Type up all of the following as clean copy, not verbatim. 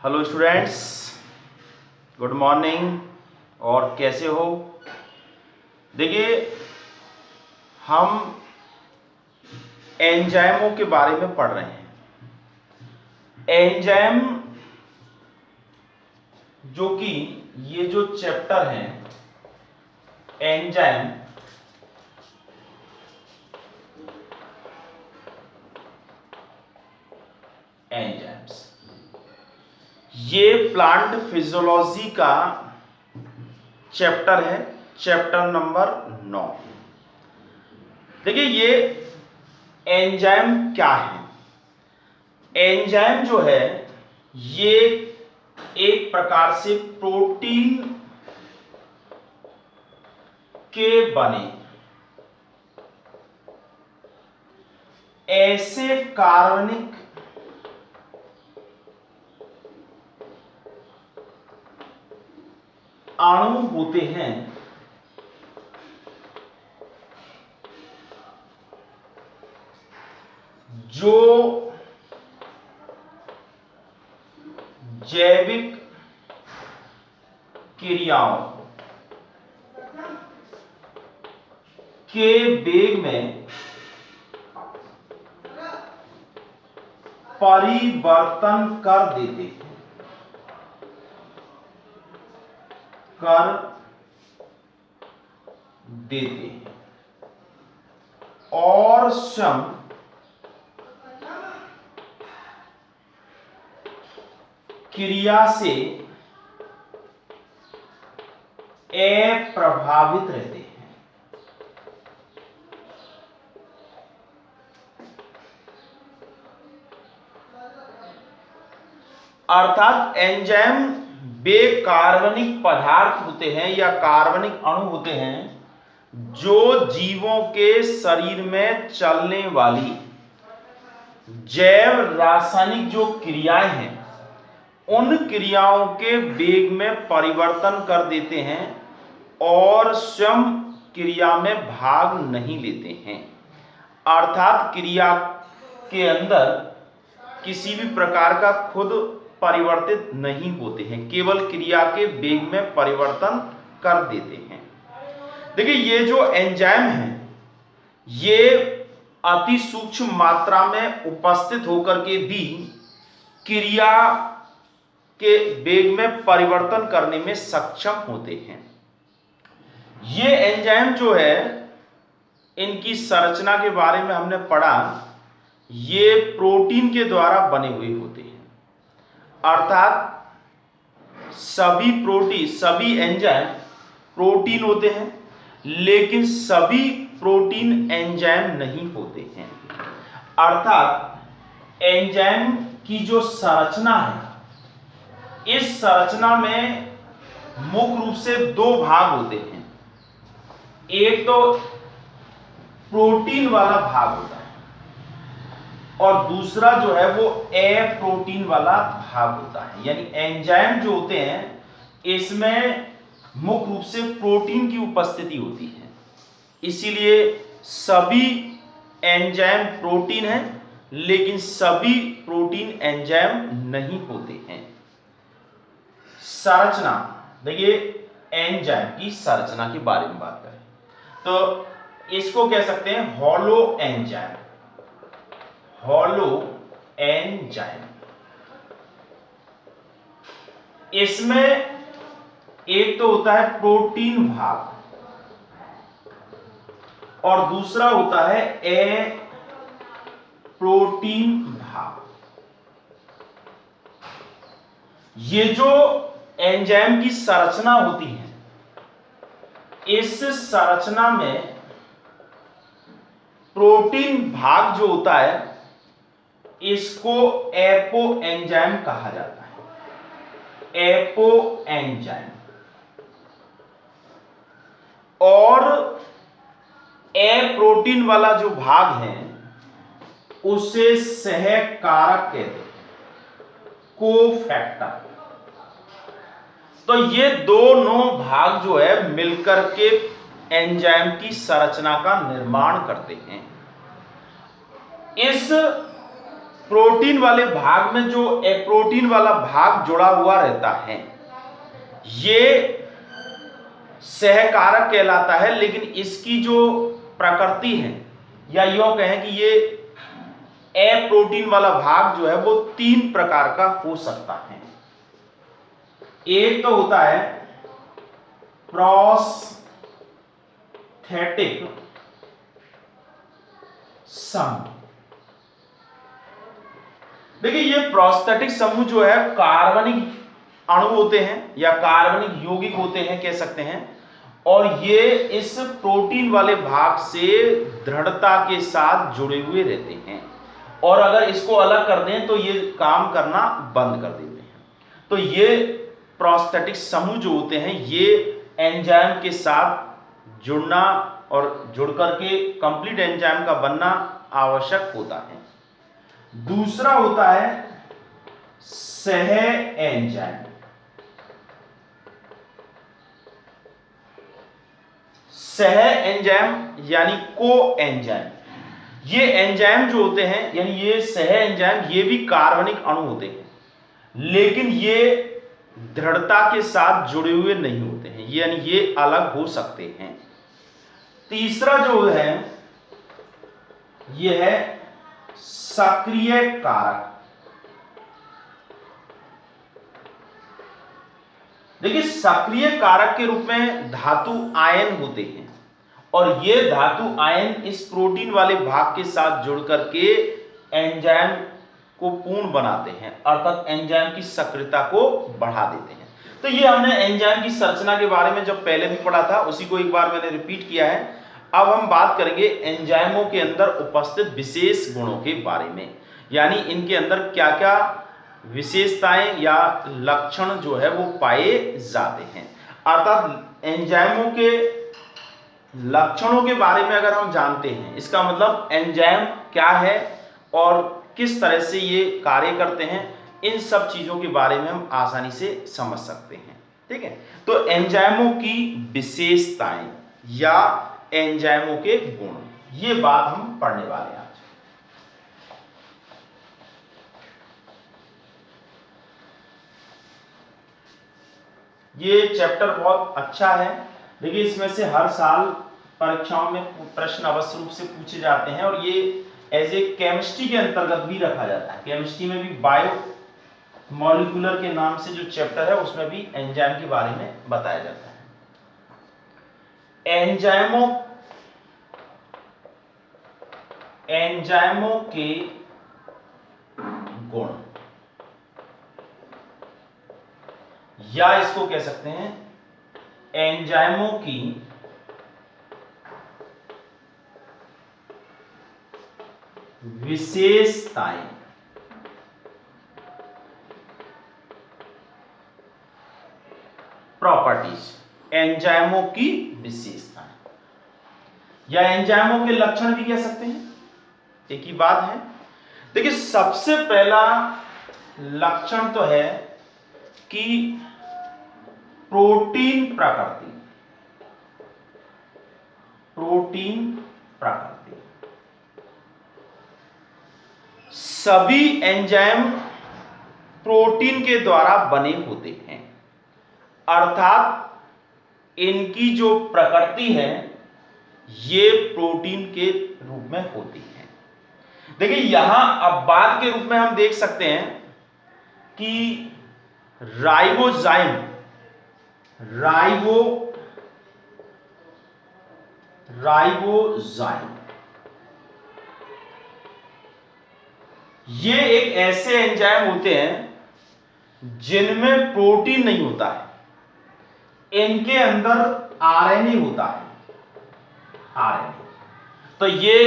Hello students, good morning. और कैसे हो? देखिए, हम एंजाइमों के बारे में पढ़ रहे हैं। एंजाइम जो कि ये जो चैप्टर है एंजाइम, एंजाइम्स ये प्लांट फिजियोलॉजी का चैप्टर है, चैप्टर नंबर 9। देखिए, ये एंजाइम क्या है? एंजाइम जो है ये एक प्रकार से प्रोटीन के बने ऐसे कार्बनिक अणु होते हैं जो जैविक क्रियाओं के वेग में परिवर्तन कर देते हैं, और स्वयं क्रिया से अप्रभावित रहते हैं। अर्थात एंजाइम वे कार्बनिक पदार्थ होते हैं या कार्बनिक अणु होते हैं जो जीवों के शरीर में चलने वाली जैव रासायनिक जो क्रियाएं हैं उन क्रियाओं के वेग में परिवर्तन कर देते हैं और स्वयं क्रिया में भाग नहीं लेते हैं। अर्थात क्रिया के अंदर किसी भी प्रकार का खुद परिवर्तित नहीं होते हैं, केवल क्रिया के वेग में परिवर्तन कर देते हैं। देखिए, ये जो एंजाइम है ये अति सूक्ष्म मात्रा में उपस्थित होकर के भी क्रिया के वेग में परिवर्तन करने में सक्षम होते हैं। ये एंजाइम जो है इनकी संरचना के बारे में हमने पढ़ा, ये प्रोटीन के द्वारा बने हुए होते हैं। अर्थात सभी एंजाइम प्रोटीन होते हैं, लेकिन सभी प्रोटीन एंजाइम नहीं होते हैं। अर्थात एंजाइम की जो संरचना है इस संरचना में मुख्य रूप से दो भाग होते हैं। एक तो प्रोटीन वाला भाग होता है और दूसरा जो है वो अप्रोटीन वाला भाग होता है। यानी एंजाइम जो होते हैं इसमें मुख्य रूप से प्रोटीन की उपस्थिति होती है, इसीलिए सभी एंजाइम प्रोटीन है, लेकिन सभी प्रोटीन एंजाइम नहीं होते हैं। संरचना, देखिए एंजाइम की संरचना के बारे में बात करें तो इसको कह सकते हैं हॉलो एंजाइम। हॉलो एंजाइम, इसमें एक तो होता है प्रोटीन भाग और दूसरा होता है अप्रोटीन भाग। ये जो एंजाइम की संरचना होती है इस संरचना में प्रोटीन भाग जो होता है इसको एपो एंजाइम कहा जाता है। Apo enzyme. और प्रोटीन वाला जो भाग है उसे सहकारक कहते हैं, कोफैक्टर। तो ये दोनों भाग जो है मिलकर के एंजाइम की संरचना का निर्माण करते हैं। इस प्रोटीन वाले भाग में जो एप्रोटीन वाला भाग जुड़ा हुआ रहता है ये सहकारक कहलाता है, लेकिन इसकी जो प्रकृति है या यूं कहें कि ये एप्रोटीन वाला भाग जो है वो 3 प्रकार का हो सकता है। एक तो होता है प्रोस्थेटिक समूह। देखिए ये प्रोस्थेटिक समूह जो है कार्बनिक अणु होते हैं या कार्बनिक यौगिक होते हैं कह सकते हैं, और ये इस प्रोटीन वाले भाग से दृढ़ता के साथ जुड़े हुए रहते हैं, और अगर इसको अलग कर दें तो ये काम करना बंद कर देते हैं। तो ये प्रोस्थेटिक समूह जो होते हैं ये एंजाइम के साथ जुड़ना और जुड़ करके कंप्लीट एंजाइम का बनना आवश्यक होता है। दूसरा होता है सह एंजाइम। सह एंजाइम यानी को एंजाइम। ये एंजाइम जो होते हैं यानी ये सह एंजाइम ये भी कार्बनिक अणु होते हैं, लेकिन ये दृढ़ता के साथ जुड़े हुए नहीं होते हैं, यानी ये अलग हो सकते हैं। तीसरा जो है ये है सक्रिय कारक। देखिए सक्रिय कारक के रूप में धातु आयन होते हैं, और ये धातु आयन इस प्रोटीन वाले भाग के साथ जुड़ करके एंजाइम को पूर्ण बनाते हैं, अर्थात एंजाइम की सक्रियता को बढ़ा देते हैं। तो ये हमने एंजाइम की संरचना के बारे में जब पहले भी पढ़ा था उसी को एक बार मैंने रिपीट किया है। अब हम बात करेंगे एंजाइमों के अंदर उपस्थित विशेष गुणों के बारे में, यानी इनके अंदर क्या क्या विशेषताएं या लक्षण जो है वो पाए जाते हैं। अर्थात एंजाइमों के लक्षणों के बारे में अगर हम जानते हैं, इसका मतलब एंजाइम क्या है और किस तरह से ये कार्य करते हैं, इन सब चीजों के बारे में हम आसानी से समझ सकते हैं। ठीक है, तो एंजाइमों की विशेषताएं या एंजाइमों के गुण, ये बात हम पढ़ने वाले हैं आज। ये चैप्टर बहुत अच्छा है। देखिए इसमें से हर साल परीक्षाओं में प्रश्न अवश्य रूप से पूछे जाते हैं, और ये एज ए केमिस्ट्री के अंतर्गत भी रखा जाता है। केमिस्ट्री में भी बायो मॉलिक्यूलर के नाम से जो चैप्टर है उसमें भी एंजाइम के बारे में बताया जाता है। एंजाइमों के गुण, या इसको कह सकते हैं एंजाइमों की विशेषताएं। प्रॉपर्टीज, एंजाइमों की विशेषताएं या एंजाइमों के लक्षण भी कह सकते हैं, एक ही बात है। देखिए सबसे पहला लक्षण तो है कि प्रोटीन प्रकृति। प्रोटीन प्रकृति, सभी एंजाइम प्रोटीन के द्वारा बने होते हैं, अर्थात इनकी जो प्रकृति है ये प्रोटीन के रूप में होती है। देखिए यहां अब बात के रूप में हम देख सकते हैं कि राइबोजाइम ये एक ऐसे एंजाइम होते हैं जिनमें प्रोटीन नहीं होता है, इनके अंदर आरएनए होता है। आरएनए तो ये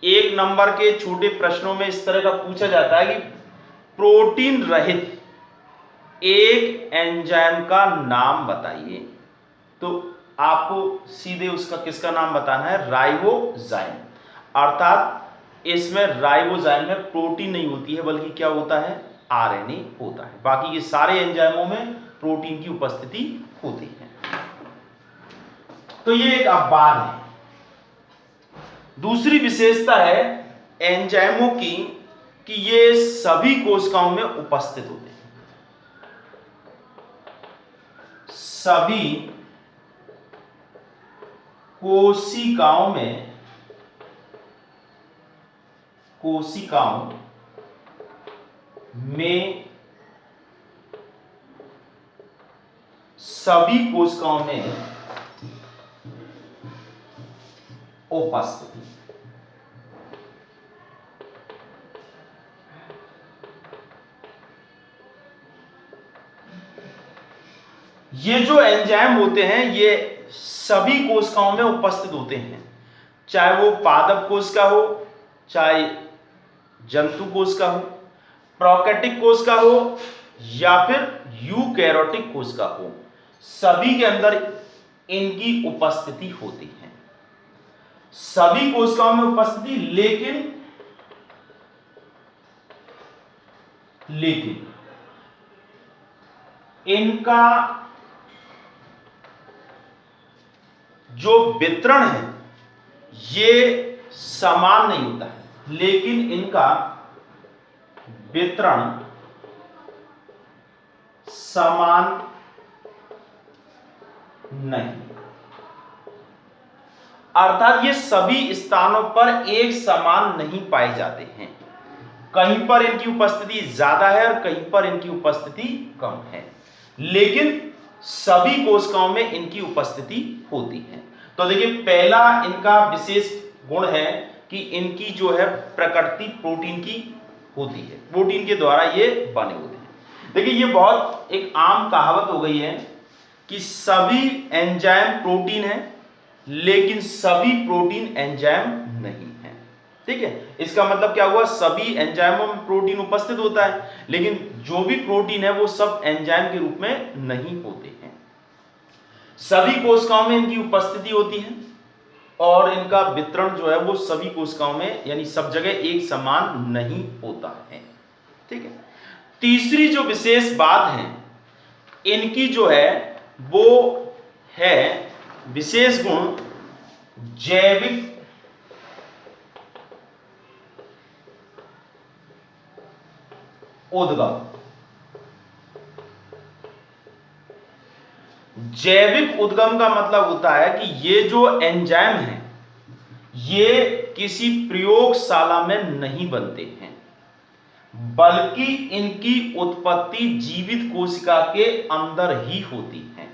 एक नंबर के छोटे प्रश्नों में इस तरह का पूछा जाता है कि प्रोटीन रहित एक एंजाइम का नाम बताइए, तो आपको सीधे उसका किसका नाम बताना है, राइबोजाइम। अर्थात इसमें राइबोजाइम में प्रोटीन नहीं होती है बल्कि क्या होता है, आरएनए होता है। बाकी ये सारे एंजाइमों में प्रोटीन की उपस्थिति होती है। तो ये एक अपवाद है। दूसरी विशेषता है एंजाइमों की कि ये सभी कोशिकाओं में उपस्थित होते हैं। सभी कोशिकाओं में सभी कोशिकाओं में उपस्थिति। ये जो एंजाइम होते हैं ये सभी कोशिकाओं में उपस्थित होते हैं, चाहे वो पादप कोशिका हो, चाहे जंतु कोशिका हो, प्रोकैरियोटिक कोशिका हो या फिर यूकैरियोटिक कोशिका हो, सभी के अंदर इनकी उपस्थिति होती है। सभी कोशिकाओं में उपस्थिति, लेकिन इनका जो वितरण है ये समान नहीं होता है, लेकिन इनका वितरण समान नहीं, अर्थात ये सभी स्थानों पर एक समान नहीं पाए जाते हैं। कहीं पर इनकी उपस्थिति ज्यादा है और कहीं पर इनकी उपस्थिति कम है, लेकिन सभी कोशिकाओं में इनकी उपस्थिति होती है। तो देखिए, पहला इनका विशेष गुण है कि इनकी जो है प्रकृति प्रोटीन की होती है, प्रोटीन के द्वारा ये बने होते हैं। देखिए, ये बहुत एक आम कहावत हो गई है कि सभी एंजाइम प्रोटीन है, लेकिन सभी प्रोटीन एंजाइम नहीं है। ठीक है, इसका मतलब क्या हुआ, सभी एंजाइमों में प्रोटीन उपस्थित होता है, लेकिन जो भी प्रोटीन है वो सब एंजाइम के रूप में नहीं होते हैं। सभी कोशिकाओं में इनकी उपस्थिति होती है और इनका वितरण जो है वो सभी कोशिकाओं में यानी सब जगह एक समान नहीं होता है। ठीक है, तीसरी जो विशेष बात है इनकी जो है वो है विशेष गुण जैविक उद्गम। जैविक उद्गम का मतलब होता है कि ये जो एंजाइम है ये किसी प्रयोगशाला में नहीं बनते हैं, बल्कि इनकी उत्पत्ति जीवित कोशिका के अंदर ही होती है।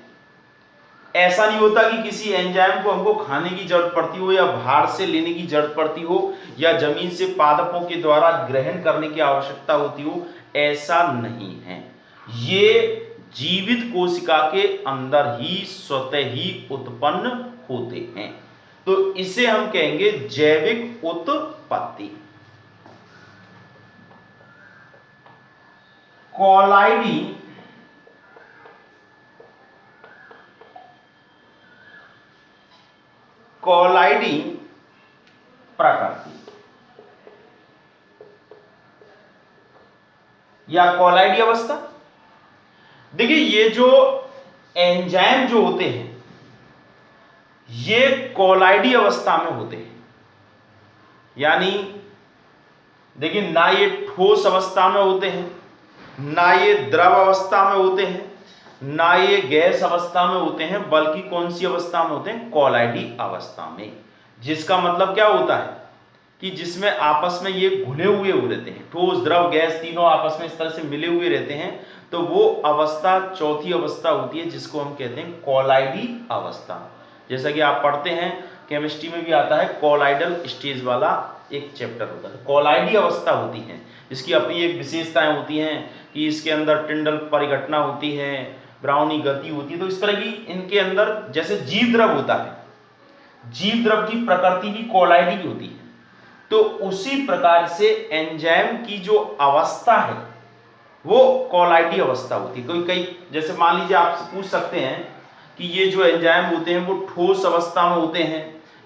ऐसा नहीं होता कि किसी एंजाइम को हमको खाने की जरूरत पड़ती हो या बाहर से लेने की जरूरत पड़ती हो या जमीन से पादपों के द्वारा ग्रहण करने की आवश्यकता होती हो, ऐसा नहीं है। ये जीवित कोशिका के अंदर ही स्वतः ही उत्पन्न होते हैं, तो इसे हम कहेंगे जैविक उत्पत्ति। कॉलाइडी प्रकृति या कॉलाइडी अवस्था। देखिए, ये जो एंजाइम जो होते हैं ये कॉलाइडी अवस्था में होते हैं, यानी देखिए ना ये ठोस अवस्था में होते हैं, ना ये द्रव अवस्था में होते हैं, ना ये गैस अवस्था में होते हैं, बल्कि कौन सी अवस्था में होते हैं, कॉलाइडी अवस्था में। जिसका मतलब क्या होता है कि जिसमें आपस में ये घुले हुए रहते हैं, ठोस द्रव गैस तीनों आपस में इस तरह से मिले हुए रहते हैं, तो वो अवस्था चौथी अवस्था होती है जिसको हम कहते हैं कॉलाइडी अवस्था। जैसा कि आप पढ़ते हैं केमिस्ट्री में भी आता है, कॉलाइडल स्टेज वाला एक चैप्टर होता है। कॉलाइडी अवस्था होती है जिसकी अपनी एक विशेषताएं होती हैं कि इसके अंदर टिंडल परिघटना होती है, ब्राउनी गति होती है। तो इस तरह की इनके अंदर जैसे जीव द्रव होता है, जीव द्रव की प्रकृति भी कॉलाइडी की होती है, तो उसी प्रकार से एंजाइम की जो अवस्था है वो कॉलाइडी अवस्था होती है। कोई कई जैसे मान लीजिए आपसे पूछ सकते हैं कि ये जो एंजाइम होते हैं वो ठोस अवस्था में होते हैं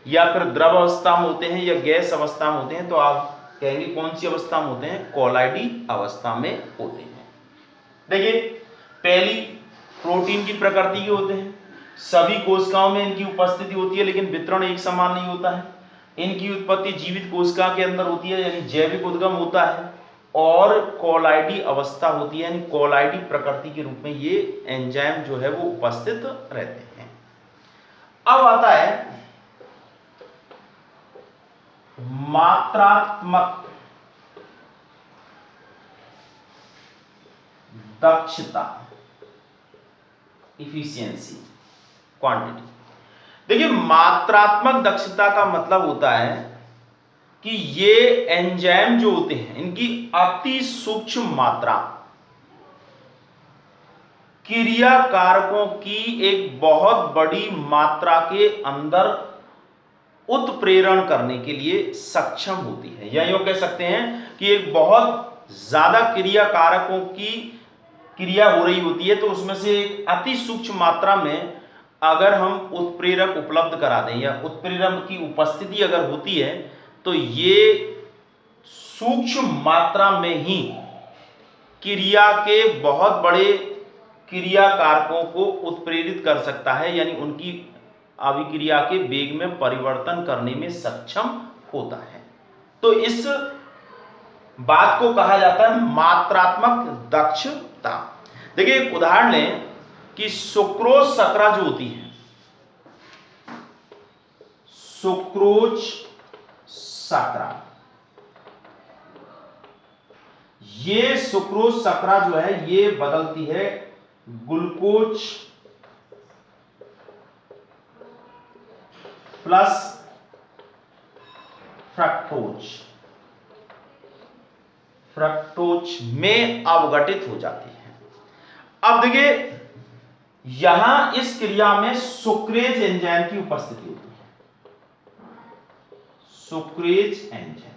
या फिर द्रव अवस्था में होते हैं या गैस अवस्था में होते हैं, तो आप कहेंगे कौन सी अवस्था में होते हैं, कॉलाइडी अवस्था में होते हैं। देखिए, पहली प्रोटीन की प्रकृति के होते हैं, सभी कोशिकाओं में इनकी उपस्थिति होती है लेकिन वितरण एक समान नहीं होता है। इनकी उत्पत्ति जीवित कोशिका के अंदर होती है यानी जैविक उद्गम होता है। और कोलाइडी अवस्था होती है, यानी कोलाइडी प्रकृति के रूप में ये एंजाइम जो है वो उपस्थित रहते हैं। अब आता है मात्रात्मक दक्षता, इफिशियंसी, क्वांटिटी। देखिए, मात्रात्मक दक्षता का मतलब होता है कि ये एंजाइम जो होते हैं इनकी अति सूक्ष्म मात्रा क्रिया कारकों की एक बहुत बड़ी मात्रा के अंदर उत्प्रेरण करने के लिए सक्षम होती है, या यूं कह सकते हैं कि एक बहुत ज्यादा क्रिया कारकों की क्रिया हो रही होती है, तो उसमें से एक अति सूक्ष्म मात्रा में अगर हम उत्प्रेरक उपलब्ध करा दें या उत्प्रेरक की उपस्थिति अगर होती है, तो ये सूक्ष्म मात्रा में ही क्रिया के बहुत बड़े क्रिया कारकों को उत्प्रेरित कर सकता है, यानी उनकी अभिक्रिया के वेग में परिवर्तन करने में सक्षम होता है। तो इस बात को कहा जाता है मात्रात्मक दक्षता। देखिए, एक उदाहरण लें कि सुक्रोज शर्करा जो होती है, सुक्रोज शर्करा, ये सुक्रोज शर्करा जो है ये बदलती है ग्लूकोज प्लस फ्रक्टोज में अवघटित हो जाती है। अब देखिए, यहां इस क्रिया में सुक्रेज एंजाइम की उपस्थिति होती है, सुक्रेज एंजाइम,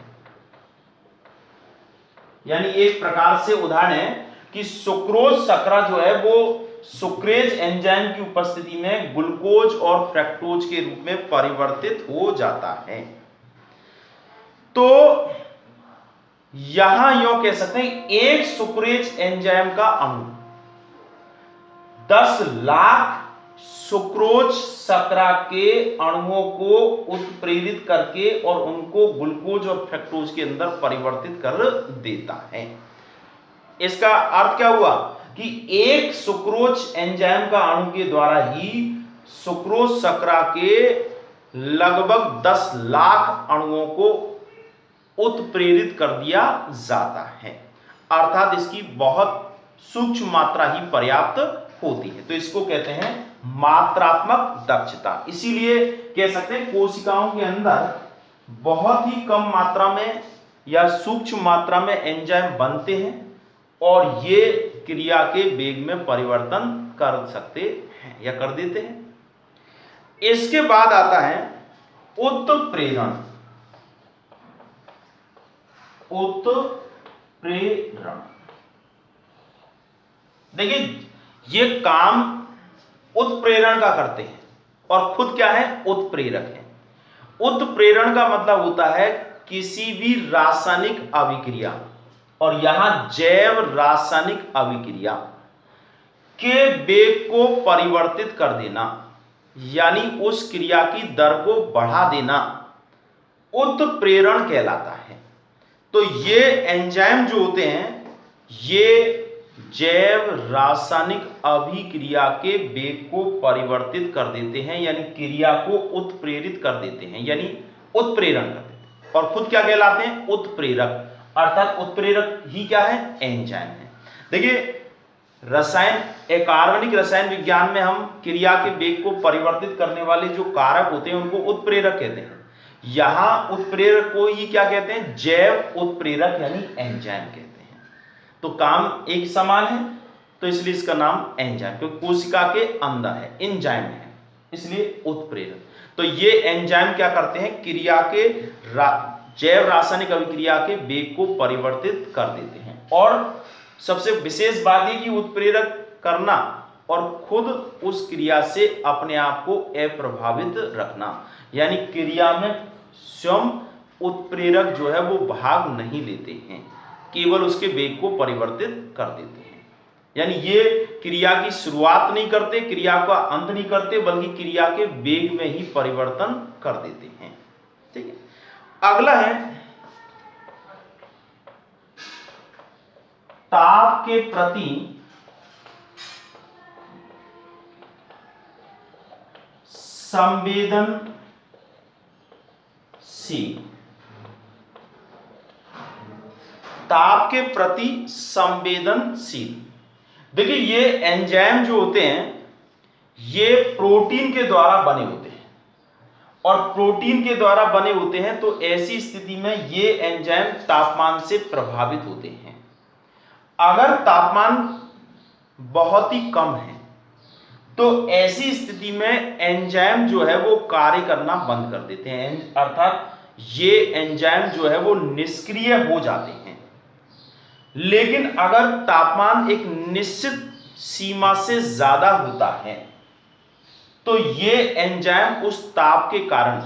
यानी एक प्रकार से उदाहरण है कि सुक्रोज शर्करा जो है वो सुक्रेज एंजाइम की उपस्थिति में ग्लूकोज और फ्रक्टोज के रूप में परिवर्तित हो जाता है। तो यहां यूं कह सकते हैं एक सुक्रेज एंजाइम का अणु 10 लाख सुक्रोज शर्करा के अणुओं को उत्प्रेरित करके और उनको ग्लूकोज और फ्रक्टोज के अंदर परिवर्तित कर देता है। इसका अर्थ क्या हुआ कि एक सुक्रोज एंजाइम का अणु के द्वारा ही सुक्रोज शर्करा के लगभग 10 लाख अणुओं को उत्प्रेरित कर दिया जाता है, अर्थात इसकी बहुत सूक्ष्म मात्रा ही पर्याप्त होती है। तो इसको कहते हैं मात्रात्मक दक्षता। इसीलिए कह सकते हैं कोशिकाओं के अंदर बहुत ही कम मात्रा में या सूक्ष्म मात्रा में एंजाइम बनते हैं और ये क्रिया के वेग में परिवर्तन कर सकते हैं या कर देते हैं। इसके बाद आता है उत्प्रेरण। उत्प्रेरण, देखिए, ये काम उत्प्रेरण का करते हैं और खुद क्या है, उत्प्रेरक है। उत्प्रेरण का मतलब होता है किसी भी रासायनिक अभिक्रिया, और यहां जैव रासायनिक अभिक्रिया के वेग को परिवर्तित कर देना, यानी उस क्रिया की दर को बढ़ा देना, उत्प्रेरण कहलाता है। तो ये एंजाइम जो होते हैं ये जैव रासायनिक अभिक्रिया के वेग को परिवर्तित कर देते हैं, यानी क्रिया को उत्प्रेरित कर देते हैं, यानी उत्प्रेरण कर देते हैं, और खुद क्या कहलाते हैं, उत्प्रेरक। अर्थात उत्प्रेरक ही क्या है, एंजाइम है। देखिए, रसायन कार्बनिक रसायन विज्ञान में हम क्रिया के वेग को परिवर्तित करने वाले जो कारक होते हैं उनको उत्प्रेरक कहते हैं। यहां उत्प्रेरक को ही क्या कहते हैं, जैव उत्प्रेरक यानी एंजाइम कहते हैं। तो काम एक समान है, तो इसलिए इसका नाम एंजाइम, क्योंकि कोशिका के अंदर है, एंजाइम है, इसलिए उत्प्रेरक। तो ये एंजाइम क्या करते हैं, क्रिया के जैव रासायनिक अभिक्रिया के वेग को परिवर्तित कर देते हैं। और सबसे विशेष बात यह कि उत्प्रेरक करना और खुद उस क्रिया से अपने आप को अप्रभावित रखना, यानी क्रिया में स्वयं उत्प्रेरक जो है वो भाग नहीं लेते हैं, केवल उसके वेग को परिवर्तित कर देते हैं। यानी ये क्रिया की शुरुआत नहीं करते, क्रिया का अंत नहीं करते, बल्कि क्रिया के वेग में ही परिवर्तन कर देते हैं। ठीक है, अगला है ताप के प्रति संवेदनशील, ताप के प्रति संवेदनशील। देखिए ये एंजाइम जो होते हैं ये प्रोटीन के द्वारा बने होते हैं, और प्रोटीन के द्वारा बने होते हैं तो ऐसी स्थिति में ये एंजाइम तापमान से प्रभावित होते हैं। अगर तापमान बहुत ही कम है तो ऐसी स्थिति में एंजाइम जो है वो कार्य करना बंद कर देते हैं, अर्थात ये एंजाइम जो है वो निष्क्रिय हो जाते हैं। लेकिन अगर तापमान एक निश्चित सीमा से ज्यादा होता है तो ये एंजाइम उस ताप के कारण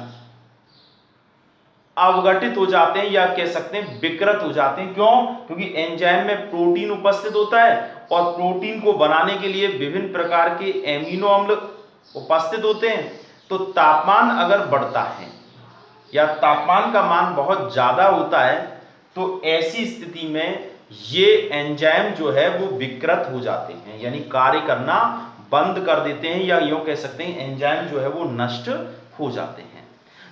अवघटित हो जाते हैं, या कह सकते हैं विकृत हो जाते हैं। क्यों? क्योंकि एंजाइम में प्रोटीन उपस्थित होता है और प्रोटीन को बनाने के लिए विभिन्न प्रकार के एमिनो अम्ल उपस्थित होते हैं। तो तापमान अगर बढ़ता है या तापमान का मान बहुत ज्यादा होता है तो ऐसी स्थिति में ये एंजाइम जो है वो विकृत हो जाते हैं, यानी कार्य करना बंद कर देते हैं, या यूं कह सकते हैं एंजाइम जो है वो नष्ट हो जाते हैं।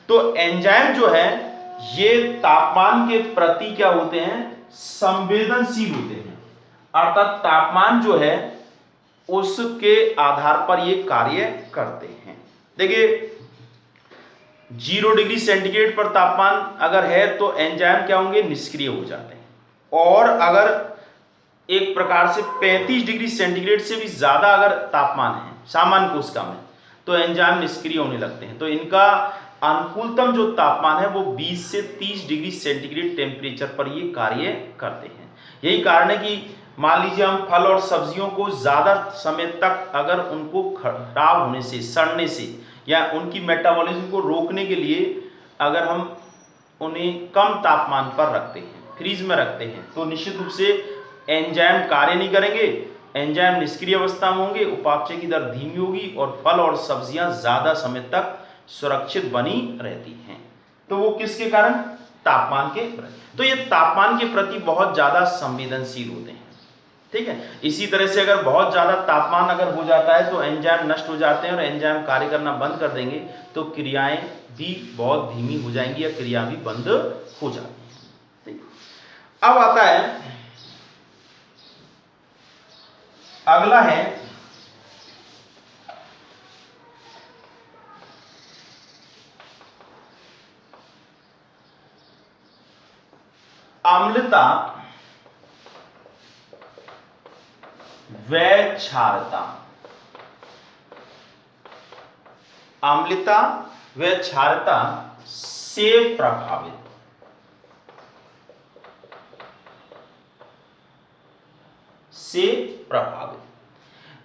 तो एंजाइम जो है ये तापमान के प्रति क्या होते हैं? संवेदनशील होते हैं, अर्थात तापमान जो है उसके आधार पर ये कार्य करते हैं। देखिए 0 डिग्री सेंटीग्रेड पर तापमान अगर है तो एंजाइम क्या होंगे? निष्क्रिय हो जाते हैं। और अगर एक प्रकार से 35 डिग्री सेंटीग्रेड से भी ज्यादा अगर तापमान है सामान्य कोशिका में तो एंजाइम निष्क्रिय होने लगते हैं। तो इनका अनुकूलतम जो तापमान है वो 20 से 30 डिग्री सेंटीग्रेड टेम्परेचर पर ये कार्य करते हैं। यही कारण है कि मान लीजिए हम फल और सब्जियों को ज्यादा समय तक अगर उनको खराब होने से, सड़ने से, या उनकी मेटाबॉलिज्म को रोकने के लिए अगर हम उन्हें कम तापमान पर रखते हैं, फ्रीज में रखते हैं, तो निश्चित रूप से एंजाइम कार्य नहीं करेंगे, एंजाइम निष्क्रिय अवस्था में होंगे, उपापचय की दर धीमी होगी और फल और सब्जियां ज्यादा समय तक सुरक्षित बनी रहती हैं। तो वो किसके कारण? तापमान के प्रति। तो ये तापमान के प्रति बहुत ज्यादा संवेदनशील होते हैं, ठीक है। इसी तरह से अगर बहुत ज्यादा तापमान अगर हो जाता है तो एंजाइम नष्ट हो जाते हैं और एंजाइम कार्य करना बंद कर देंगे तो क्रियाएं भी बहुत धीमी हो जाएंगी या क्रिया भी बंद हो जाती है। अब आता है अगला है अम्लता व क्षारता। अम्लता व क्षारता से प्रभावित।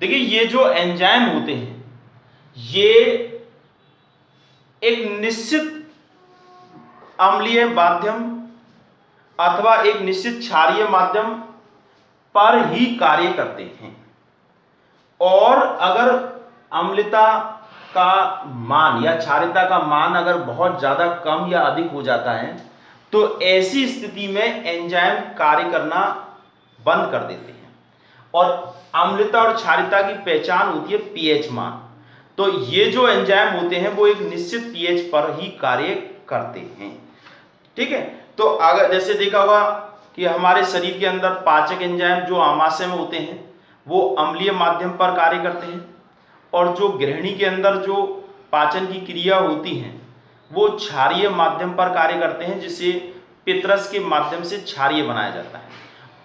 देखिए ये जो एंजाइम होते हैं ये एक निश्चित अम्लीय माध्यम अथवा एक निश्चित क्षारीय माध्यम पर ही कार्य करते हैं, और अगर अम्लता का मान या क्षारीयता का मान अगर बहुत ज्यादा कम या अधिक हो जाता है तो ऐसी स्थिति में एंजाइम कार्य करना बंद कर देते हैं। और अम्लता और क्षारीयता की पहचान होती है पीएच मान। तो ये जो एंजाइम होते हैं वो एक निश्चित पीएच पर ही कार्य करते हैं, ठीक है। तो अगर जैसे देखा होगा कि हमारे शरीर के अंदर पाचक एंजाइम जो आमाशय में होते हैं वो अम्लीय माध्यम पर कार्य करते हैं, और जो गृहिणी के अंदर जो पाचन की क्रिया होती है वो क्षारीय माध्यम पर कार्य करते हैं, जिसे पित्रस के माध्यम से क्षारीय बनाया जाता है,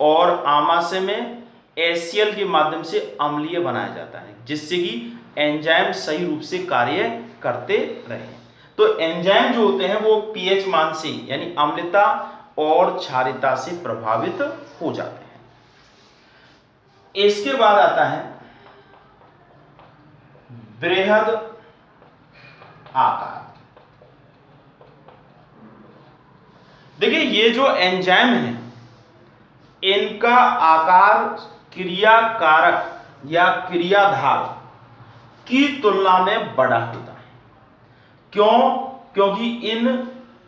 और आमाशय में एसीएल के माध्यम से अम्लीय बनाया जाता है, जिससे कि एंजाइम सही रूप से कार्य करते रहे। तो एंजाइम जो होते हैं वो पीएच मान से यानी अम्लता और क्षारीयता से प्रभावित हो जाते हैं। इसके बाद आता है बृहद आकार। देखिए ये जो एंजाइम है इनका आकार क्रिया कारक या क्रियाधार की तुलना में बड़ा होता है। क्यों? क्योंकि इन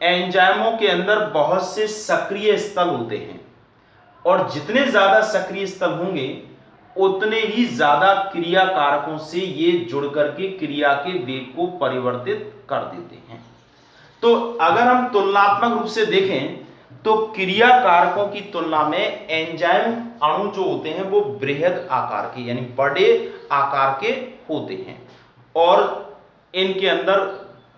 एंजाइमों के अंदर बहुत से सक्रिय स्थल होते हैं, और जितने ज्यादा सक्रिय स्थल होंगे उतने ही ज्यादा क्रिया कारकों से ये जुड़ करके क्रिया के वेग को परिवर्तित कर देते हैं। तो अगर हम तुलनात्मक रूप से देखें तो क्रिया कारकों की तुलना में एंजाइम अणु जो होते हैं वो बृहद आकार के यानी बड़े आकार के होते हैं, और इनके अंदर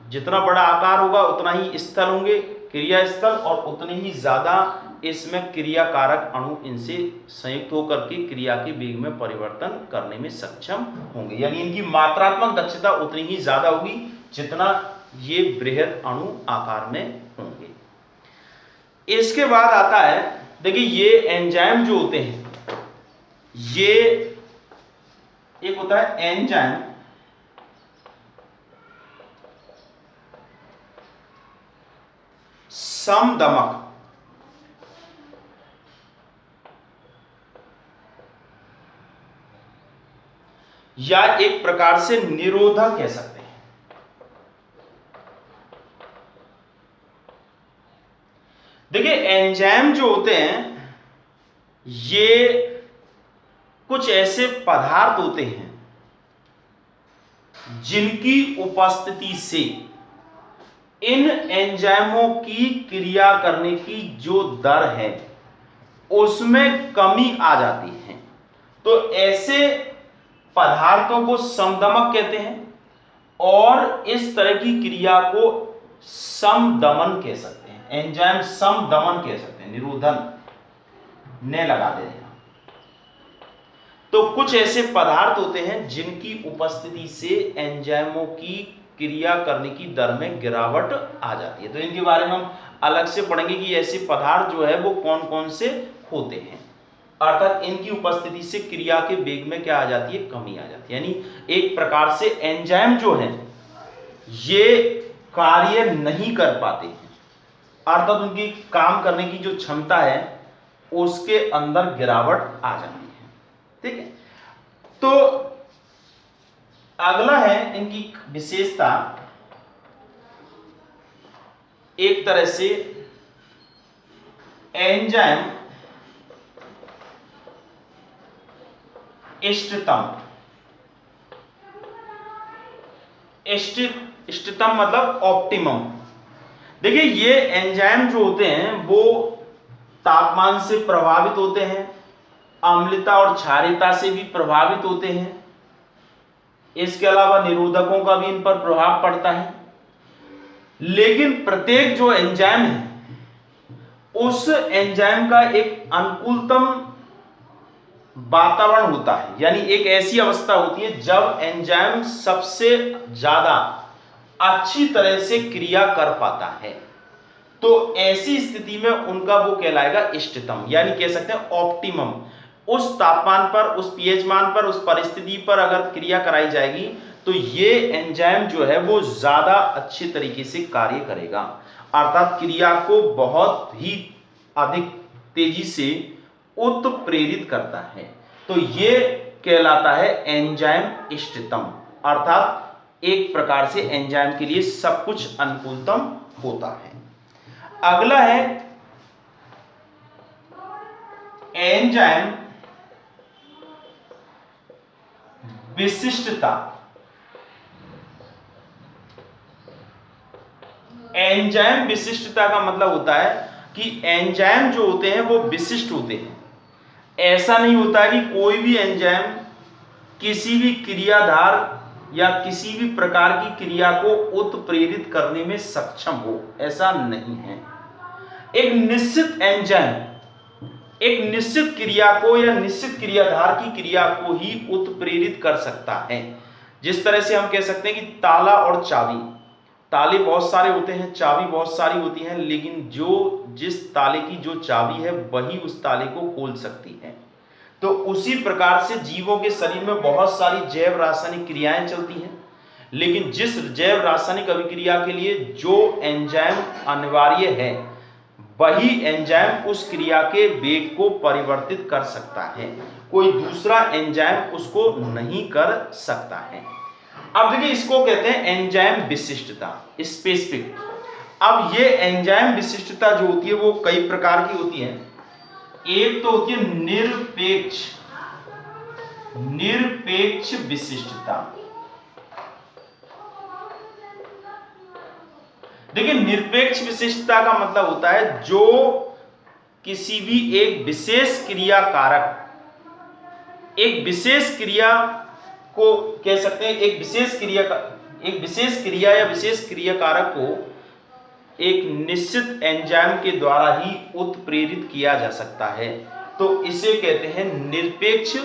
जितना बड़ा आकार होगा उतना ही स्थल होंगे, क्रिया स्थल, और उतने ही ज्यादा इसमें क्रिया कारक अणु इनसे संयुक्त होकर के क्रिया के वेग में परिवर्तन करने में सक्षम होंगे, यानी इनकी मात्रात्मक दक्षता उतनी ही ज्यादा होगी जितना ये बृहद अणु आकार में होंगे। इसके बाद आता है, देखिए ये एंजाइम जो होते हैं, ये एक होता है एंजाइम समदमक, या एक प्रकार से निरोधक कह सकते हैं। देखिए एंजाइम जो होते हैं ये कुछ ऐसे पदार्थ होते हैं जिनकी उपस्थिति से इन एंजाइमों की क्रिया करने की जो दर है उसमें कमी आ जाती है। तो ऐसे पदार्थों को समदमक कहते हैं, और इस तरह की क्रिया को समदमन कह सकते हैं, एंजाइम समदमन कह सकते हैं, निरोधन ने लगा दे रहे हैं। तो कुछ ऐसे पदार्थ होते हैं जिनकी उपस्थिति से एंजाइमों की क्रिया करने की दर में गिरावट आ जाती है। तो इनके बारे में हम अलग से पढ़ेंगे कि ऐसे पदार्थ जो है वो कौन कौन से होते हैं, अर्थात इनकी उपस्थिति से क्रिया के वेग में क्या आ जाती है, कमी आ जाती है। यानी एक प्रकार से एंजाइम जो है ये कार्य नहीं कर पाते हैं, अर्थात उनकी काम करने की जो क्षमता है उसके अंदर गिरावट आ जाती है। ठीक है, तो अगला है इनकी विशेषता, एक तरह से एंजाइम इष्टतम। इष्टतम मतलब ऑप्टिमम। देखिए ये एंजाइम जो होते हैं वो तापमान से प्रभावित होते हैं, अम्लता और क्षारीयता से भी प्रभावित होते हैं, इसके अलावा निरोधकों का भी इन पर प्रभाव पड़ता है। लेकिन प्रत्येक जो एंजाइम है उस एंजाइम का एक अनुकूलतम वातावरण होता है, यानी एक ऐसी अवस्था होती है जब एंजाइम सबसे ज्यादा अच्छी तरह से क्रिया कर पाता है। तो ऐसी स्थिति में उनका वो कहलाएगा इष्टतम, यानी कह सकते हैं ऑप्टिमम। उस तापमान पर, उस पीएच मान पर, उस परिस्थिति पर अगर क्रिया कराई जाएगी तो ये एंजाइम जो है वो ज्यादा अच्छे तरीके से कार्य करेगा, अर्थात क्रिया को बहुत ही अधिक तेजी से उत्प्रेरित करता है। तो ये कहलाता है एंजाइम इष्टतम, अर्थात एक प्रकार से एंजाइम के लिए सब कुछ अनुकूलतम होता है। अगला है एंजाइम विशिष्टता। एंजाइम विशिष्टता का मतलब होता है कि एंजाइम जो होते हैं वो विशिष्ट होते हैं। ऐसा नहीं होता कि कोई भी एंजाइम किसी भी क्रियाधार या किसी भी प्रकार की क्रिया को उत्प्रेरित करने में सक्षम हो, ऐसा नहीं है। एक निश्चित एंजाइम एक निश्चित क्रिया को या निश्चित क्रियाधार की क्रिया को ही उत्प्रेरित कर सकता है। जिस तरह से हम कह सकते हैं कि ताला और चाबी, ताले बहुत सारे होते हैं, चाबी बहुत सारी होती हैं, लेकिन जिस ताले की जो चाबी है वही उस ताले को खोल सकती है। तो उसी प्रकार से जीवों के शरीर में बहुत सारी जैव रासायनिक क्रियाएं चलती हैं, लेकिन जिस जैव रासायनिक अभिक्रिया के लिए जो एंजाइम अनिवार्य है वही एंजाइम उस क्रिया के वेग को परिवर्तित कर सकता है, कोई दूसरा एंजाइम उसको नहीं कर सकता है। अब देखिए इसको कहते हैं एंजाइम विशिष्टता, स्पेसिफिक। अब ये एंजाइम विशिष्टता जो होती है वो कई प्रकार की होती है। एक तो होती है निरपेक्ष विशिष्टता। देखिए, निरपेक्ष विशिष्टता का मतलब होता है जो किसी भी एक विशेष क्रिया कारक, एक विशेष क्रिया को कह सकते हैं, एक विशेष क्रिया या विशेष क्रिया कारक को एक निश्चित एंजाइम के द्वारा ही उत्प्रेरित किया जा सकता है, तो इसे कहते हैं निरपेक्ष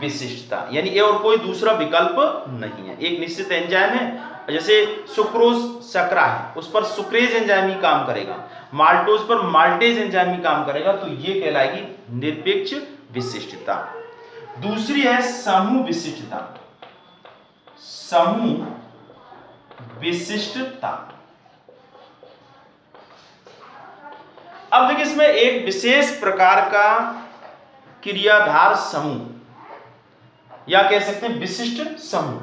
विशिष्टता। यानी ये और कोई दूसरा विकल्प नहीं है। एक निश्चित एंजाइम है, जैसे सुक्रोज शकरा है, उस पर सुक्रेज एंजाइम ही काम करेगा, माल्टोज पर माल्टेज एंजाइम ही काम करेगा, तो ये कहलाएगी निरपेक्ष विशिष्टता। दूसरी है समूह विशिष्टता। समूह विशिष्टता, अब देखिए इसमें एक विशेष प्रकार का क्रियाधार समूह या कह सकते हैं विशिष्ट समूह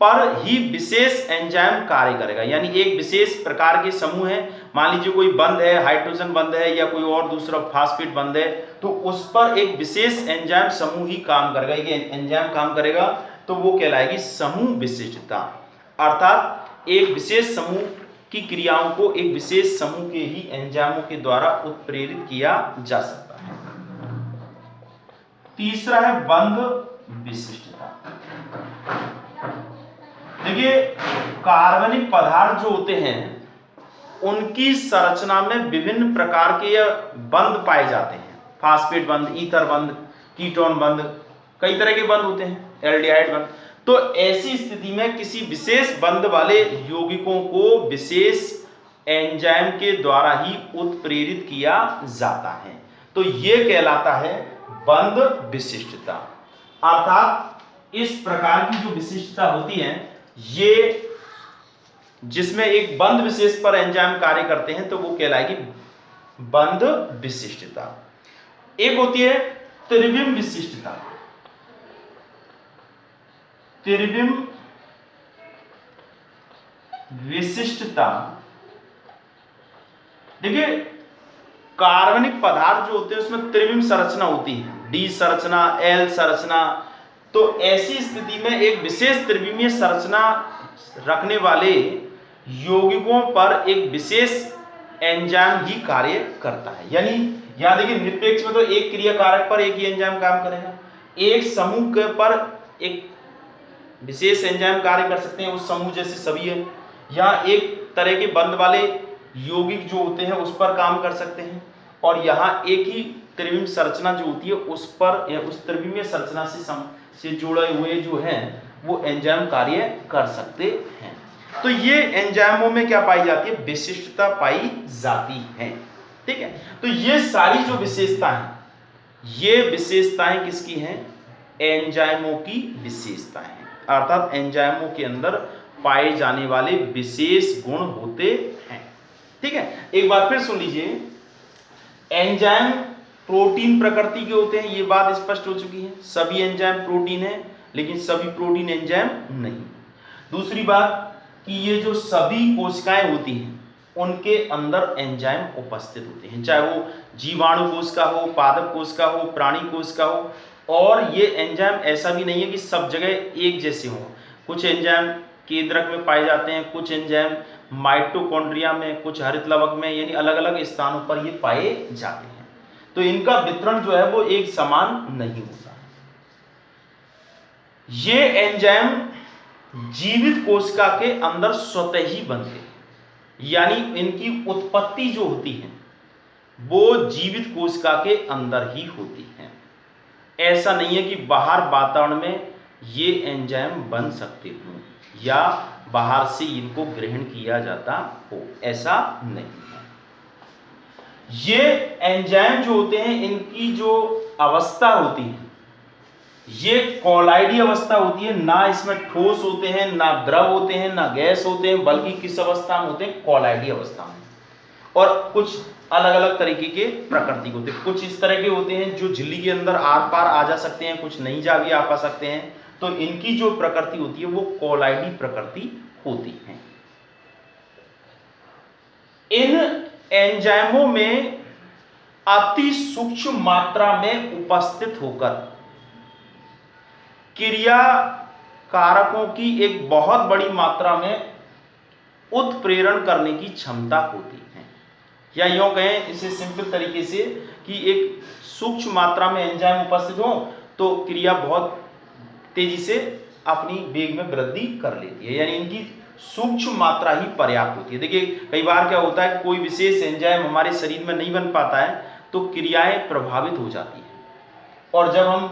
पर ही विशेष एंजाइम कार्य करेगा। यानी एक विशेष प्रकार के समूह है, मान लीजिए कोई बंध है, हाइड्रोजन बंध है या कोई और दूसरा फास्फेट बंध है, तो उस पर एक विशेष एंजाइम समूह ही काम करेगा, एक एंजाइम काम करेगा, तो वो कहलाएगी समूह विशिष्टता। अर्थात एक विशेष समूह की क्रियाओं को एक विशेष समूह के ही एंजाइमों के द्वारा उत्प्रेरित किया जा सकता है। तीसरा है बंध विशिष्टता। देखिए, कार्बनिक पदार्थ जो होते हैं उनकी संरचना में विभिन्न प्रकार के बंध पाए जाते हैं। फास्फेट बंध, ईथर बंध, कीटोन बंध, कई तरह के बंध होते हैं, एल्डिहाइड बंध। तो ऐसी स्थिति में किसी विशेष बंध वाले यौगिकों को विशेष एंजाइम के द्वारा ही उत्प्रेरित किया जाता है, तो यह कहलाता है बंध विशिष्टता। अर्थात इस प्रकार की जो विशिष्टता होती है, ये जिसमें एक बंध विशेष पर एंजाइम कार्य करते हैं, तो वो कहलाएगी बंध विशिष्टता। एक होती है त्रिविम विशिष्टता। त्रिविम विशिष्टता, देखिए कार्बनिक पदार्थ जो होते हैं उसमें त्रिविम संरचना होती है, डी संरचना, एल संरचना। तो ऐसी स्थिति में एक विशेष त्रिविमीय संरचना रखने वाले यौगिकों पर एक विशेष एंजाइम ही कार्य करता है। यानी यहां देखिए निरपेक्ष में तो एक क्रिया कारक पर एक ही एंजाइम काम करेगा, एक समूह के पर एक विशेष एंजाइम कार्य कर सकते हैं, उस समूह जैसे सभी है। यहाँ एक तरह के बंध वाले यौगिक जो होते हैं उस पर काम कर सकते हैं, और यहाँ एक ही त्रिविम संरचना जो होती है उस पर या उस त्रिविमीय संरचना से जुड़े हुए जो हैं वो एंजाइम कार्य कर सकते हैं। तो ये एंजाइमों में क्या पाई जाती है, विशिष्टता पाई जाती है। ठीक है, तो ये सारी जो विशेषता हैं, ये विशेषताएं किसकी हैं, एंजाइमों की विशेषताएं हैं। अर्थात एंजाइमों के अंदर पाए जाने वाले विशेष गुण होते हैं। ठीक है, एक बार फिर सुन लीजिए, एंजाइम प्रोटीन प्रकृति के होते हैं, ये बात स्पष्ट हो चुकी है। सभी एंजाइम प्रोटीन है, लेकिन सभी प्रोटीन एंजाइम नहीं। दूसरी बात कि ये जो सभी कोशिकाएं होती हैं उनके अंदर एंजाइम उपस्थित होते हैं, चाहे वो जीवाणु कोश का हो, पादप कोश का हो, प्राणी कोश का हो। और ये एंजाइम ऐसा भी नहीं है कि सब जगह एक जैसे हों, कुछ एंजाइम केंद्रक में पाए जाते हैं, कुछ एंजाइम माइटोकॉन्ड्रिया में, कुछ हरित लवक में, यानी अलग अलग स्थानों पर ये पाए जाते हैं। तो इनका वितरण जो है वो एक समान नहीं होता है। ये एंजाइम जीवित कोशिका के अंदर स्वतः ही बनते हैं, यानी इनकी उत्पत्ति जो होती है वो जीवित कोशिका के अंदर ही होती है। ऐसा नहीं है कि बाहर वातावरण में ये एंजाइम बन सकते हो या बाहर से इनको ग्रहण किया जाता हो, ऐसा नहीं है। ये एंजाइम जो होते हैं इनकी जो अवस्था होती है ये कोलाइडी अवस्था होती है, ना इसमें ठोस होते हैं, ना द्रव होते हैं, ना गैस होते हैं, बल्कि किस अवस्था में होते हैं, कोलाइडी अवस्था में। और कुछ अलग अलग तरीके के प्रकृति होते हैं, कुछ इस तरह के होते हैं जो झिल्ली के अंदर आर पार आ जा सकते हैं, कुछ नहीं जा भी आ पा सकते हैं। तो इनकी जो प्रकृति होती है वो कोलाइडी प्रकृति होती है। इन एंजाइमों में अति सूक्ष्म मात्रा में उपस्थित होकर क्रिया कारकों की एक बहुत बड़ी मात्रा में उत्प्रेरण करने की क्षमता होती है। या यूं कहें इसे सिंपल तरीके से कि एक सूक्ष्म मात्रा में एंजाइम उपस्थित हो तो क्रिया बहुत तेजी से अपनी वेग में वृद्धि कर लेती है, यानी इनकी सूक्ष्म मात्रा ही पर्याप्त होती है। देखिए कई बार क्या होता है, कोई विशेष एंजाइम हमारे शरीर में नहीं बन पाता है तो क्रियाएं प्रभावित हो जाती हैं, और जब हम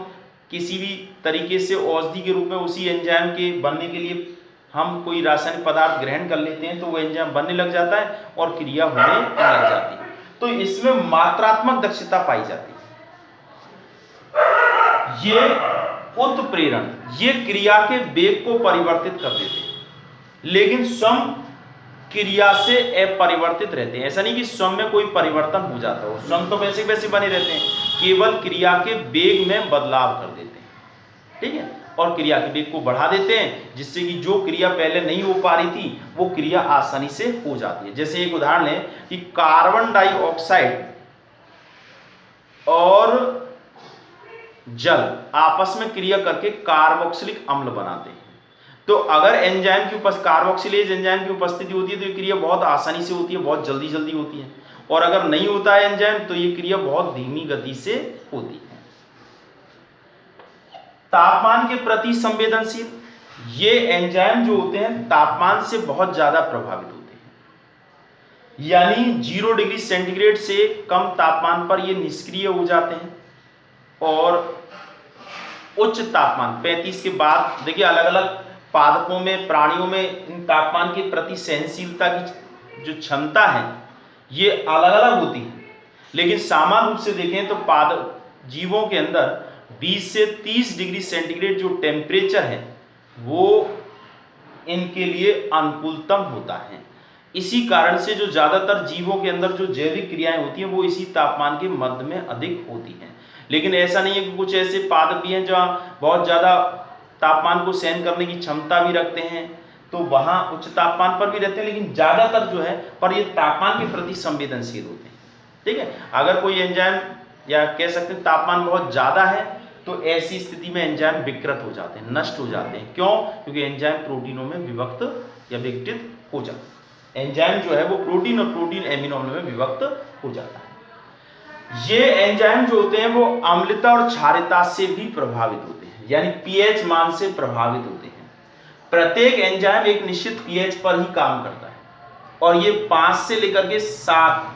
किसी भी तरीके से औषधि के रूप में उसी एंजाइम के बनने के लिए हम कोई रासायनिक पदार्थ ग्रहण कर लेते हैं तो वो एंजाइम बनने लग जाता है और क्रिया होने लग जाती है। तो इसमें मात्रात्मक दक्षता पाई जाती है। ये उत्प्रेरण ये क्रिया के वेग को परिवर्तित कर देते हैं, लेकिन स्वयं क्रिया से अपरिवर्तित रहते हैं। ऐसा नहीं कि स्वयं में कोई परिवर्तन हो जाता हो, स्वयं तो वैसे वैसे बने रहते हैं, केवल क्रिया के वेग में बदलाव कर देते हैं, ठीक है, और क्रिया के वेग को बढ़ा देते हैं, जिससे कि जो क्रिया पहले नहीं हो पा रही थी वो क्रिया आसानी से हो जाती है। जैसे एक उदाहरण है कि कार्बन डाइऑक्साइड और जल आपस में क्रिया करके कार्बोक्सिलिक अम्ल बनाते हैं। तो अगर एंजाइम की कार्बोक्सिलेज एंजाइम की उपस्थिति होती है तो ये क्रिया बहुत आसानी से होती है, बहुत जल्दी जल्दी होती है, और अगर नहीं होता है एंजाइम तो ये क्रिया बहुत धीमी गति से होती है। तापमान के प्रति संवेदनशील ये एंजाइम जो होते हैं तापमान से बहुत ज्यादा प्रभावित होते हैं, यानी 0 डिग्री सेंटीग्रेड से कम तापमान पर ये निष्क्रिय हो जाते हैं, और उच्च तापमान 35 के बाद, देखिए अलग अलग पादपों में, प्राणियों में इन तापमान के प्रति सहनशीलता की जो क्षमता है ये अलग अलग होती है, लेकिन सामान्य रूप से देखें तो जीवों के अंदर 20 से 30 डिग्री सेंटीग्रेड जो टेम्परेचर है वो इनके लिए अनुकूलतम होता है। इसी कारण से जो ज्यादातर जीवों के अंदर जो जैविक क्रियाएं होती हैं वो इसी तापमान के मध्य में अधिक होती हैं। लेकिन ऐसा नहीं है कि कुछ ऐसे पादप भी हैं जहाँ बहुत ज्यादा तापमान को सहन करने की क्षमता भी रखते हैं, तो वहां उच्च तापमान पर भी रहते हैं, लेकिन ज्यादातर जो है पर ये तापमान के प्रति संवेदनशील होते हैं, ठीक है। अगर कोई एंजाइम या कह सकते हैं तापमान बहुत ज्यादा है तो ऐसी स्थिति में एंजाइम विकृत हो जाते हैं, नष्ट हो जाते हैं। क्यों? क्योंकि एंजाइम प्रोटीनों में विभक्त या विघटित हो जाता है। एंजाइम जो है वो प्रोटीन और प्रोटीन एमिनो अम्ल में विभक्त हो जाता है। ये एंजाइम जो होते हैं वो अम्लता और क्षारीयता से भी प्रभावित होते हैं, यानी पीएच मान से प्रभावित होते हैं। प्रत्येक एंजाइम एक निश्चित पीएच पर ही काम करता है, और ये 5 से लेकर के 7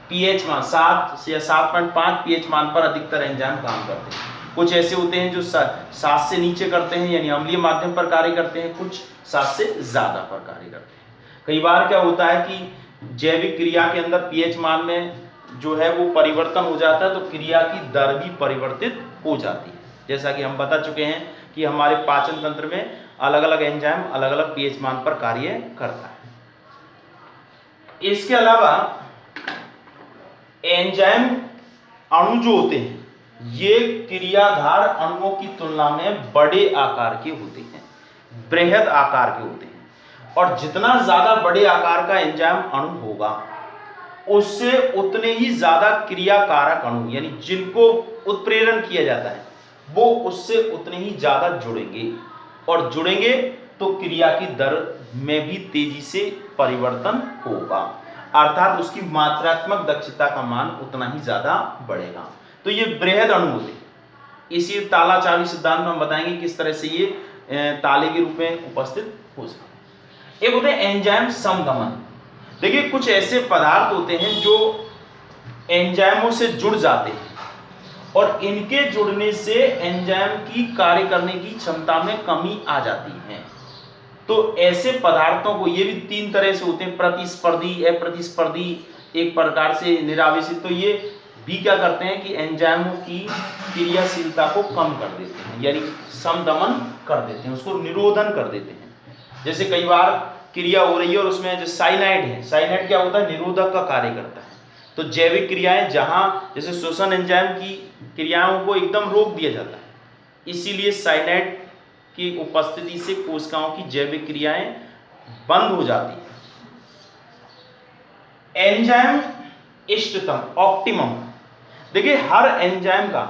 पीएच मान, 7 या 7.5 पीएच मान पर अधिकतर एंजाइम काम करते हैं। कुछ ऐसे होते हैं जो 7 से नीचे करते हैं, यानी अम्लीय माध्यम पर कार्य करते हैं, कुछ 7 से ज्यादा पर कार्य करते हैं। कई बार क्या होता है कि जैविक क्रिया के अंदर पीएच मान में जो है वो परिवर्तन हो जाता है, तो क्रिया की दर भी परिवर्तित हो जाती है। जैसा कि हम बता चुके हैं कि हमारे पाचन तंत्र में अलग अलग एंजाइम अलग अलग पीएच मान पर कार्य करता है। इसके अलावा एंजाइम अणु जो होते हैं ये क्रियाधार अणुओं की तुलना में बड़े आकार के होते हैं, बृहद आकार के होते हैं, और जितना ज्यादा बड़े आकार का एंजाइम अणु होगा उससे उतने ही ज्यादा क्रियाकारक अणु, यानी जिनको उत्प्रेरण किया जाता है वो उससे उतने ही ज्यादा जुड़ेंगे, और जुड़ेंगे तो क्रिया की दर में भी तेजी से परिवर्तन होगा, अर्थात उसकी मात्रात्मक दक्षता का मान उतना ही ज्यादा बढ़ेगा। तो ये बृहद अणु होते हैं। इसी ताला चाबी सिद्धांत में हम बताएंगे किस तरह से ये ताले के रूप में उपस्थित हो सकते हैं। एक होते हैं एंजाइम समदमन। देखिए कुछ ऐसे पदार्थ होते हैं जो एंजाइमों से जुड़ जाते हैं, और इनके जुड़ने से एंजाइम की कार्य करने की क्षमता में कमी आ जाती है। तो ऐसे पदार्थों को, ये भी 3 तरह से होते हैं, प्रतिस्पर्धी, अप्रतिस्पर्धी, एक प्रकार से निरावेशित। तो ये भी क्या करते हैं कि एंजाइमों की क्रियाशीलता को कम कर देते हैं, यानी समदमन कर देते हैं, उसको निरोधन कर देते हैं। जैसे कई बार क्रिया हो रही है और उसमें जो साइनाइड है, साइनाइड क्या होता है? निरोधक का कार्य करता है। तो जैविक क्रियाएं जहां जैसे श्वसन एंजाइम की क्रियाओं को एकदम रोक दिया जाता है, इसीलिए साइनाइड की उपस्थिति से कोशिकाओं की जैविक क्रियाएं बंद हो जाती है। एंजाइम इष्टतम, ऑप्टिमम, देखिए हर एंजाइम का,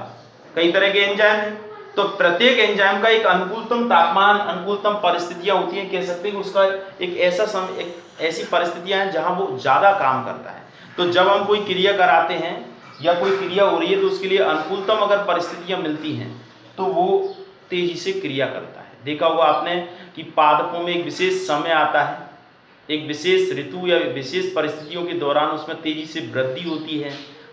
कई तरह के एंजाइम हैं, तो प्रत्येक एंजाइम का एक अनुकूलतम तापमान, अनुकूलतम परिस्थितियां होती हैं, कह सकते हैं कि उसका एक ऐसा समय, एक ऐसी परिस्थितियां हैं जहां वो ज्यादा काम करता है। तो जब हम कोई क्रिया कराते हैं या कोई क्रिया हो रही है तो उसके लिए अनुकूलतम अगर परिस्थितियां मिलती हैं तो वो तेजी से क्रिया करता है। देखा होगा आपने कि पादपों में एक विशेष समय आता है, एक विशेष ऋतु या विशेष परिस्थितियों के दौरान उसमें तेजी से वृद्धि होती है,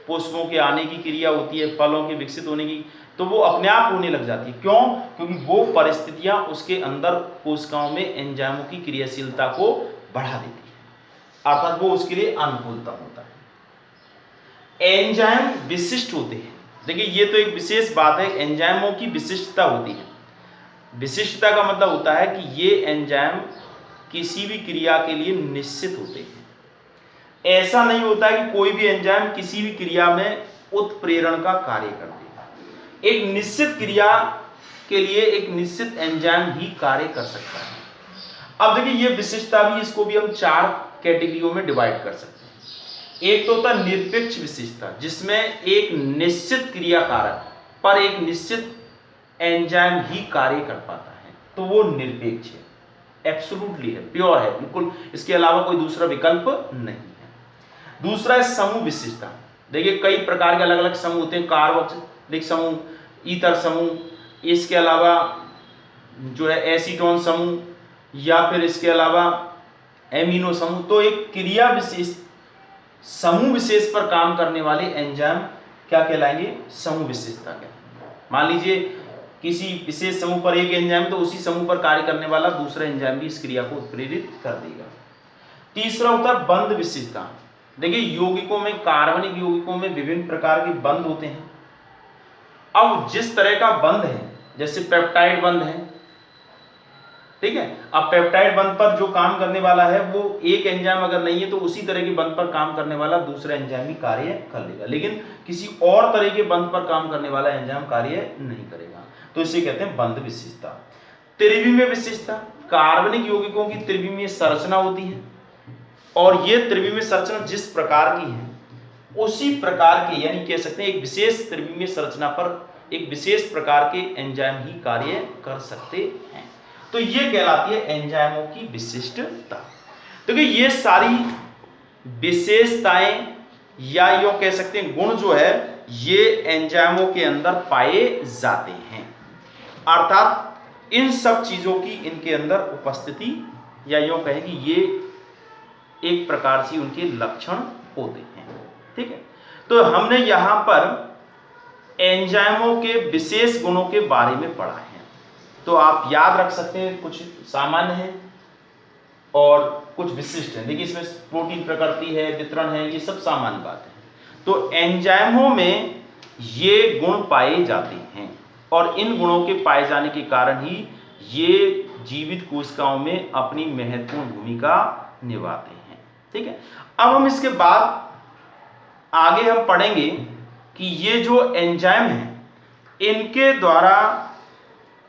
पुष्पों के आने की क्रिया होती है, फलों के विकसित होने की, तो वो अपने आप होने लग जाती है। क्यों? क्योंकि वो परिस्थितियां उसके अंदर कोशिकाओं में एंजाइमों की क्रियाशीलता को बढ़ा देती है, अर्थात वो उसके लिए अनुकूलतम होता है। एंजाइम विशिष्ट होते हैं। देखिए ये तो एक विशेष बात है, एंजाइमों की विशिष्टता होती है। विशिष्टता का मतलब होता है कि ये एंजाइम किसी भी क्रिया के लिए निश्चित होते हैं। ऐसा नहीं होता है कि कोई भी एंजाइम किसी भी क्रिया में उत्प्रेरण का कार्य करते हैं। एक निश्चित क्रिया के लिए एक निश्चित एंजाइम ही कार्य कर सकता है। अब देखिए ये विशिष्टता भी, इसको भी हम 4 कैटेगरियों में डिवाइड कर सकते हैं। एक तो होता है निरपेक्ष विशिष्टता, जिसमें एक निश्चित क्रिया कारक पर एक निश्चित एंजाइम ही कार्य कर पाता है, तो वो निरपेक्ष है, एब्सोल्युटली है, प्योर है, बिल्कुल इसके अलावा कोई दूसरा विकल्प नहीं है। दूसरा है समूह विशिष्टता। देखिए कई प्रकार के अलग अलग समूह होते हैं, कार्बोक्सिलिक समूह, ईथर समूह, इसके अलावा जो है एसीटोन समूह, या फिर इसके अलावा एमिनो समूह। तो एक क्रिया विशेष, समूह विशेष पर काम करने वाले एंजाइम क्या कहलाएंगे? समूह विशेषता कहलाएंगे। मान लीजिए किसी विशेष समूह पर एक एंजाइम, तो उसी समूह पर कार्य करने वाला दूसरा एंजाइम भी इस क्रिया को उत्प्रेरित कर देगा। तीसरा होता है बंध विशेषता। देखिए यौगिकों में, कार्बनिक यौगिकों में विभिन्न प्रकार के बंध होते हैं। अब जिस तरह का बंध है, जैसे पेप्टाइड बंध है, ठीक है, अब पेप्टाइड बंध पर जो काम करने वाला है वो एक एंजाइम अगर नहीं है तो उसी तरह के बंध पर काम करने वाला दूसरा एंजाइम ही कार्य कर लेगा, लेकिन किसी और तरह के बंध पर काम करने वाला एंजाइम कार्य नहीं करेगा, तो इसे कहते हैं बंध विशेषता। त्रिविमीय विशेषता, कार्बनिक यौगिकों की त्रिविमीय संरचना होती है, और ये त्रिविमीय संरचना जिस प्रकार की है उसी प्रकार के, यानी कह सकते हैं एक विशेष त्रिविमीय संरचना पर एक विशेष प्रकार के एंजाइम ही कार्य कर सकते हैं, तो ये कहलाती है एंजाइमों की विशिष्टता। देखिए ये सारी विशेषताएं या यूं कह सकते हैं गुण जो है ये एंजाइमों के अंदर पाए जाते हैं, अर्थात इन सब चीजों की इनके अंदर उपस्थिति, या यूं कहें कि ये एक प्रकार से उनके लक्षण होते हैं। ठीक है, तो हमने यहां पर एंजाइमों के विशेष गुणों के बारे में पढ़ा है, तो आप याद रख सकते हैं कुछ सामान्य है और कुछ विशिष्ट है। देखिए इसमें प्रोटीन प्रकृति है, वितरण है, ये सब सामान्य बात है। तो एंजाइमों में ये गुण पाए जाते हैं और इन गुणों के पाए जाने के कारण ही ये जीवित कोशिकाओं में अपनी महत्वपूर्ण भूमिका निभाते हैं। ठीक है, अब हम इसके बाद आगे हम पढ़ेंगे कि ये जो एंजाइम हैं इनके द्वारा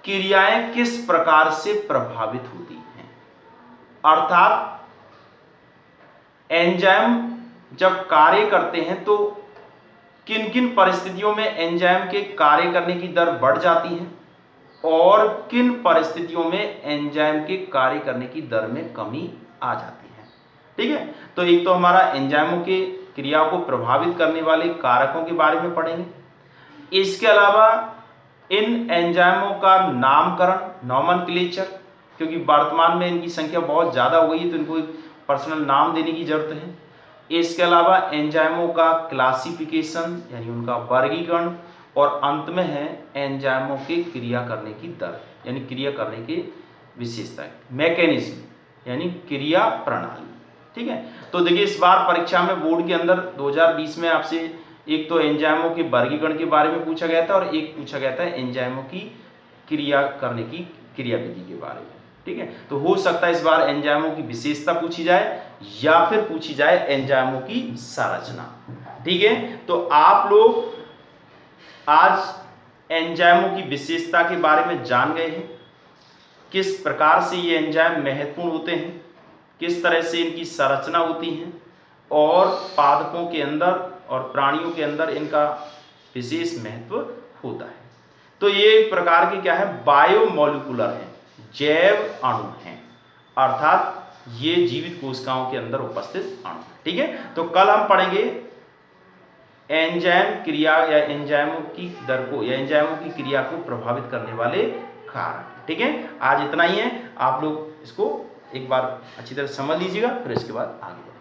क्रियाएं किस प्रकार से प्रभावित होती हैं, अर्थात एंजाइम जब कार्य करते हैं तो किन किन परिस्थितियों में एंजाइम के कार्य करने की दर बढ़ जाती है और किन परिस्थितियों में एंजाइम के कार्य करने की दर में कमी आ जाती है। ठीक है, तो एक तो हमारा एंजाइमों के क्रियाओं को प्रभावित करने वाले कारकों के बारे में पढ़ेंगे। इसके अलावा इन एंजाइमों का नामकरण, नॉमेनक्लेचर, क्योंकि वर्तमान में इनकी संख्या बहुत ज़्यादा हो गई है तो इनको एक पर्सनल नाम देने की जरूरत है। इसके अलावा एंजाइमों का क्लासिफिकेशन यानी उनका वर्गीकरण, और अंत में है एंजाइमों के क्रिया करने की दर यानी क्रिया करने की विशेषता, मैकेनिज्म यानी क्रिया प्रणाली। ठीक है, तो देखिए इस बार परीक्षा में बोर्ड के अंदर 2020 में आपसे एक तो एंजाइमों के वर्गीकरण के बारे में पूछा गया था और एक पूछा गया था एंजाइमों की क्रिया करने की क्रियाविधि के बारे में। ठीक है, तो हो सकता है इस बार एंजाइमों की विशेषता पूछी जाए या फिर पूछी जाए एंजाइमों की संरचना। ठीक है, तो आप लोग आज एंजाइमों की विशेषता के बारे में जान गए हैं, किस प्रकार से ये एंजाइम महत्वपूर्ण होते हैं, किस तरह से इनकी संरचना होती है और पादपों के अंदर और प्राणियों के अंदर इनका विशेष महत्व होता है। तो ये एक प्रकार के क्या है, बायोमोलिकुलर हैं, जैव अणु हैं, अर्थात ये जीवित कोशिकाओं के अंदर उपस्थित अणु। ठीक है, तो कल हम पढ़ेंगे एंजाइम क्रिया या एंजाइमों की दर को या एंजाइमों की क्रिया को प्रभावित करने वाले कारक। ठीक है, आज इतना ही है। आप लोग इसको एक बार अच्छी तरह समझ लीजिएगा, फिर इसके बाद आगे बढ़ेंगे।